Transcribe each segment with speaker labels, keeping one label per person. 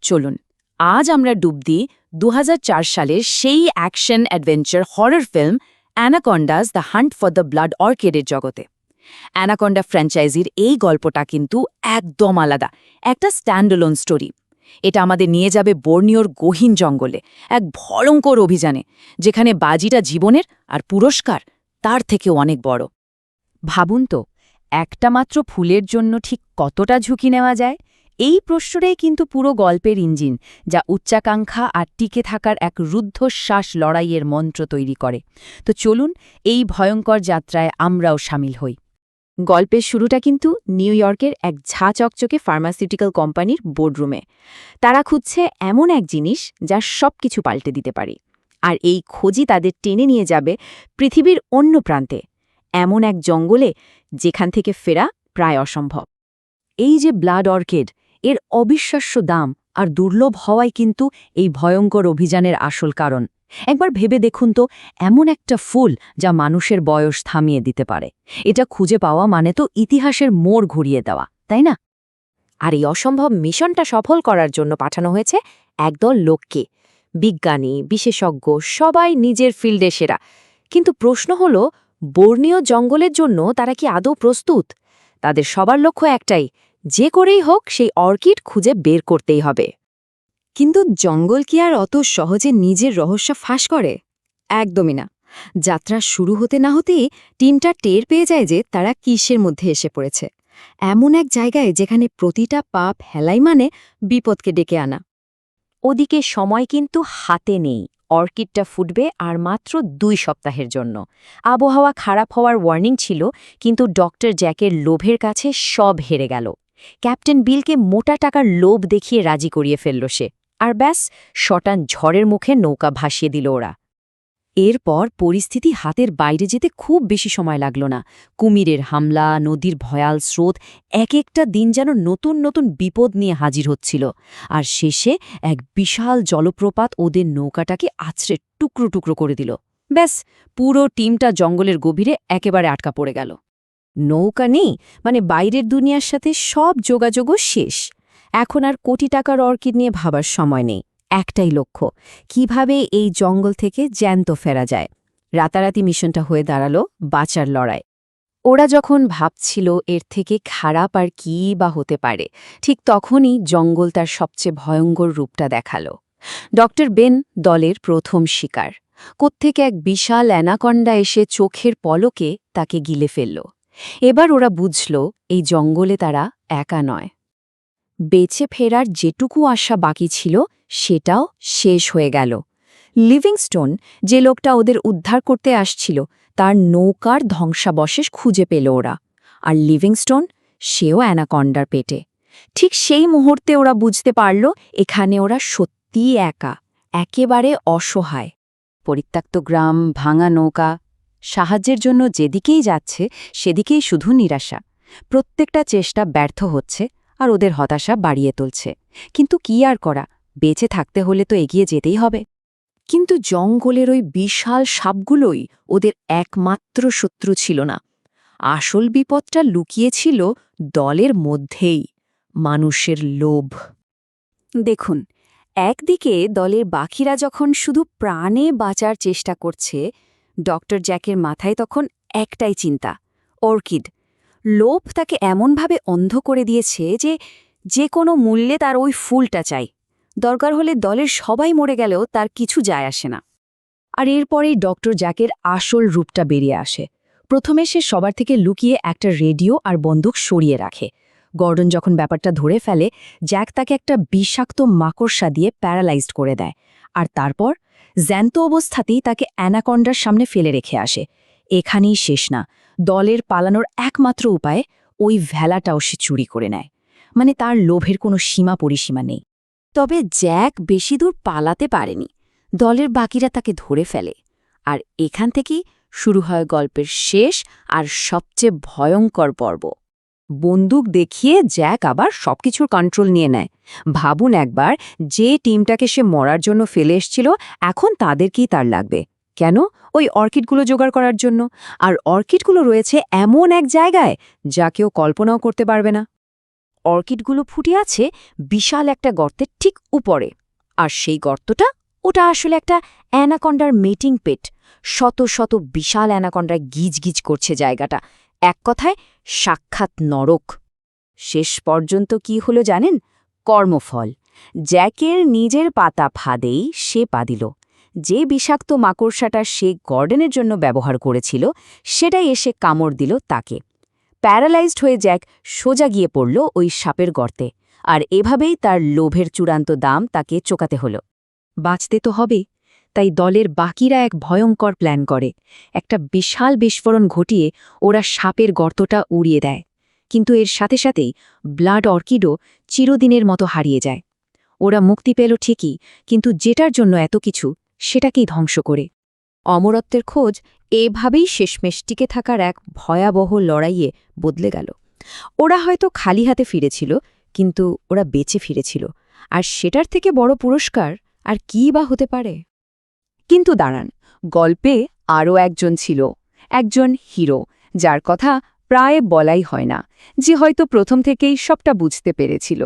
Speaker 1: চলুন আজ আমরা ডুব দিই ২০০৪ সালের সেই action adventure horror film Anacondas the hunt for the blood অর্কিডের জগতে। অ্যানাকন্ডা ফ্র্যাঞ্চাইজির এই গল্পটা কিন্তু একদম আলাদা, একটা স্ট্যান্ডঅ্যালোন স্টোরি। এটা আমাদের নিয়ে যাবে বর্নিওর গহীন জঙ্গলে, এক ভয়ঙ্কর অভিযানে, যেখানে বাজিটা জীবনের আর পুরস্কার তার থেকেও অনেক বড়।
Speaker 2: ভাবুন তো, একটা মাত্র ফুলের জন্য ঠিক কতটা ঝুঁকি নেওয়া যায়? এই প্রশ্নটাই কিন্তু পুরো গল্পের ইঞ্জিন, যা উচ্চাকাঙ্ক্ষা আর টিকে থাকার এক রুদ্ধশ্বাস লড়াইয়ের মন্ত্র তৈরি করে। তো চলুন এই ভয়ঙ্কর যাত্রায় আমরাও সামিল হই।
Speaker 1: গল্পের শুরুটা কিন্তু নিউ ইয়র্কের এক ঝাঁ চকচকে ফার্মাসিউটিক্যাল কোম্পানির বোর্ডরুমে। তারা খুঁজছে এমন এক জিনিস যা সব কিছু পাল্টে দিতে পারে, আর এই খোঁজই তাদের টেনে নিয়ে যাবে পৃথিবীর অন্য প্রান্তে, এমন এক জঙ্গলে যেখান থেকে ফেরা প্রায় অসম্ভব।
Speaker 2: এই যে ব্লাড অর্কিড, এর অবিশ্বাস্য দাম আর দুর্লভ হওয়াই কিন্তু এই ভয়ঙ্কর অভিযানের আসল কারণ। একবার ভেবে দেখুন তো, এমন একটা ফুল যা মানুষের বয়স থামিয়ে দিতে পারে, এটা খুঁজে পাওয়া মানে তো ইতিহাসের মোড় ঘুরিয়ে দেওয়া, তাই না?
Speaker 1: আর এই অসম্ভব মিশনটা সফল করার জন্য পাঠানো হয়েছে একদল লোককে, বিজ্ঞানী, বিশেষজ্ঞ, সবাই নিজের ফিল্ডে সেরা। কিন্তু প্রশ্ন হলো, বর্নিও জঙ্গলের জন্য তারা কি আদৌ প্রস্তুত? তাদের সবার লক্ষ্য একটাই, যে করেই হোক সেই অর্কিড খুঁজে বের করতেই হবে।
Speaker 2: কিন্তু জঙ্গল কি আর অত সহজে নিজের রহস্য ফাঁস করে? একদমই না। যাত্রা শুরু হতে না হতেই টিমটা টের পেয়ে যায় যে তারা কিসের মধ্যে এসে পড়েছে। এমন এক জায়গায় যেখানে প্রতিটা পা ফেলাই মানে বিপদকে ডেকে আনা।
Speaker 1: ওদিকে সময় কিন্তু হাতে নেই। অর্কিডটা ফুটবে আর মাত্র ২ সপ্তাহের জন্য। আবহাওয়া খারাপ হওয়ার ওয়ার্নিং ছিল, কিন্তু ডক্টর জ্যাকের লোভের কাছে সব হেরে গেল। ক্যাপ্টেন বিলকে মোটা টাকার লোভ দেখিয়ে রাজি করিয়ে ফেলল সে, আর ব্যাস, শটান ঝড়ের মুখে নৌকা ভাসিয়ে দিল ওরা।
Speaker 2: এরপর পরিস্থিতি হাতের বাইরে যেতে খুব বেশি সময় লাগল না। কুমিরের হামলা, নদীর ভয়াল স্রোত, এক একটা দিন যেন নতুন নতুন বিপদ নিয়ে হাজির হচ্ছিল। আর শেষে এক বিশাল জলপ্রপাত ওদের নৌকাটাকে আছড়ে টুকরো টুকরো করে দিল। ব্যাস, পুরো টিমটা জঙ্গলের গভীরে একেবারে আটকা পড়ে গেল। নৌকা নেই মানে বাইরের দুনিয়ার সাথে সব যোগাযোগও শেষ। এখন আর কোটি টাকার অর্কিড নিয়ে ভাবার সময় নেই। একটাই লক্ষ্য, কিভাবে এই জঙ্গল থেকে জ্যান্ত ফেরা যায়। রাতারাতি মিশনটা হয়ে দাঁড়ালো বাঁচার লড়াই। ওরা যখন ভাবছিল এর থেকে খারাপ আর কী বা হতে পারে, ঠিক তখনই জঙ্গল তার সবচেয়ে ভয়ঙ্কর রূপটা দেখালো। ডক্টর বেন দলের প্রথম শিকার। কোত্থেকে এক বিশাল অ্যানাকন্ডা এসে চোখের পলকে তাকে গিলে ফেলল। এবার ওরা বুঝল এই জঙ্গলে তারা একা নয়। বেঁচে ফেরার যেটুকু আশা বাকি ছিল সেটাও শেষ হয়ে গেল। লিভিংস্টোন, যে লোকটা ওদের উদ্ধার করতে আসছিল, তার নৌকার ধ্বংসাবশেষ খুঁজে পেল ওরা। আর লিভিংস্টোন, সেও অ্যানাকন্ডার পেটে। ঠিক সেই মুহূর্তে ওরা বুঝতে পারল এখানে ওরা সত্যিই একা, একেবারে অসহায়। পরিত্যক্ত গ্রাম, ভাঙা নৌকা, সাহায্যের জন্য যেদিকেই যাচ্ছে সেদিকেই শুধু নিরাশা। প্রত্যেকটা চেষ্টা ব্যর্থ হচ্ছে আর ওদের হতাশা বাড়িয়ে তুলছে। কিন্তু কি আর করা, বেঁচে থাকতে হলে তো এগিয়ে যেতেই হবে। কিন্তু জঙ্গলের ওই বিশাল সাপগুলোই ওদের একমাত্র শত্রু ছিল না। আসল বিপদটা লুকিয়েছিল দলের মধ্যেই, মানুষের লোভ। দেখুন, একদিকে দলের বাকিরা যখন শুধু প্রাণে বাঁচার চেষ্টা করছে, ডক্টর জ্যাকের মাথায় তখন একটাই চিন্তা, অর্কিড। লোভ তাকে এমনভাবে অন্ধ করে দিয়েছে যে যে কোনো মূল্যে তার ওই ফুলটা চাই। দরকার হলে দলের সবাই মরে গেলেও তার কিছু যায় আসে না। আর এরপরেই ডক্টর জ্যাকের আসল রূপটা বেরিয়ে আসে। প্রথমে সে সবার থেকে লুকিয়ে একটা রেডিও আর বন্দুক সরিয়ে রাখে। গর্ডন যখন ব্যাপারটা ধরে ফেলে, জ্যাক তাকে একটা বিষাক্ত মাকড়সা দিয়ে প্যারালাইজড করে দেয়। আর তারপর জ্যান্ত অবস্থাতেই তাকে অ্যানাকন্ডার সামনে ফেলে রেখে আসে। এখানেই শেষ না, দলের পালানোর একমাত্র উপায়ে ওই ভেলাটাও সে চুরি করে নেয়। মানে তার লোভের কোনো সীমা পরিসীমা নেই। তবে জ্যাক বেশি দূর পালাতে পারেনি। দলের বাকিরা তাকে ধরে ফেলে। আর এখান থেকেই শুরু হয় গল্পের শেষ আর সবচেয়ে ভয়ঙ্কর পর্ব। বন্দুক দেখিয়ে জ্যাক আবার সবকিছুর কন্ট্রোল নিয়ে নেয়। ভাবুন একবার, যে টিমটাকে সে মরার জন্য ফেলে এসছিল, এখন তাদেরকেই তার লাগবে। কেন? ওই অর্কিডগুলো জোগাড় করার জন্য। আর অর্কিডগুলো রয়েছে এমন এক জায়গায় যা কেউ কল্পনাও করতে পারবে না। অর্কিডগুলো ফুটে আছে বিশাল একটা গর্তের ঠিক উপরে। আর সেই গর্তটা, ওটা আসলে একটা অ্যানাকন্ডার মেটিং পেট। শত শত বিশাল অ্যানাকন্ডা গিজগিজ করছে জায়গাটা। এক কথায় সাক্ষাৎ নরক। শেষ পর্যন্ত কি হলো জানেন? কর্মফল। জ্যাকের নিজের পাতা ফাঁদেই সে পা দিল। যে বিষাক্ত মাকড়সাটা সে গর্ডেনের জন্য ব্যবহার করেছিল, সেটাই এসে কামড় দিল তাকে। প্যারালাইজড হয়ে জ্যাক সোজা গিয়ে পড়ল ওই সাপের গর্তে। আর এভাবেই তার লোভের চূড়ান্ত দাম তাকে চোকাতে হল। বাঁচতে তো হবে, তাই দলের বাকিরা এক ভয়ঙ্কর প্ল্যান করে। একটা বিশাল বিস্ফোরণ ঘটিয়ে ওরা সাপের গর্তটা উড়িয়ে দেয়। কিন্তু এর সাথে সাথেই ব্লাড অর্কিডও চিরদিনের মতো হারিয়ে যায়। ওরা মুক্তি পেল ঠিকই, কিন্তু যেটার জন্য এত কিছু, সেটাকেই ধ্বংস করে। অমরত্বের খোঁজ এভাবেই শেষমেশ টিকে থাকার এক ভয়াবহ লড়াইয়ে বদলে গেল। ওরা হয়তো খালি হাতে ফিরেছিল, কিন্তু ওরা বেঁচে ফিরেছিল। আর সেটার থেকে বড় পুরস্কার আর কী বা হতে পারে? কিন্তু দাঁড়ান, গল্পে আরও একজন ছিল, একজন হিরো, যার কথা প্রায় বলাই হয় না, যে হয়তো প্রথম থেকেই সবটা বুঝতে পেরেছিল।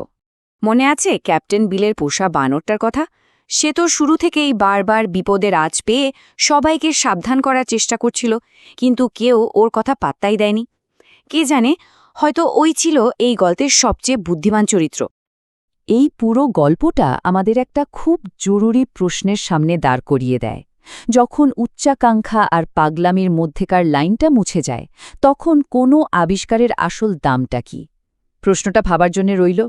Speaker 1: মনে আছে ক্যাপ্টেন বিলের পোষা বানরটার কথা? সে তো শুরু থেকেই বারবার বিপদের আঁচ পেয়ে সবাইকে সাবধান করার চেষ্টা করছিল, কিন্তু কেউ ওর কথা পাত্তাই দেয়নি। কে জানে, হয়তো ওই ছিল এই গল্পের সবচেয়ে বুদ্ধিমান চরিত্র।
Speaker 2: এই পুরো গল্পটা আমাদের একটা খুব জরুরি প্রশ্নের সামনে দাঁড় করিয়ে দেয়। যখন উচ্চাকাঙ্ক্ষা আর পাগলামির মধ্যেকার লাইনটা মুছে যায়, তখন কোনো আবিষ্কারের আসল দামটা কি? প্রশ্নটা ভাবার জন্য রইল।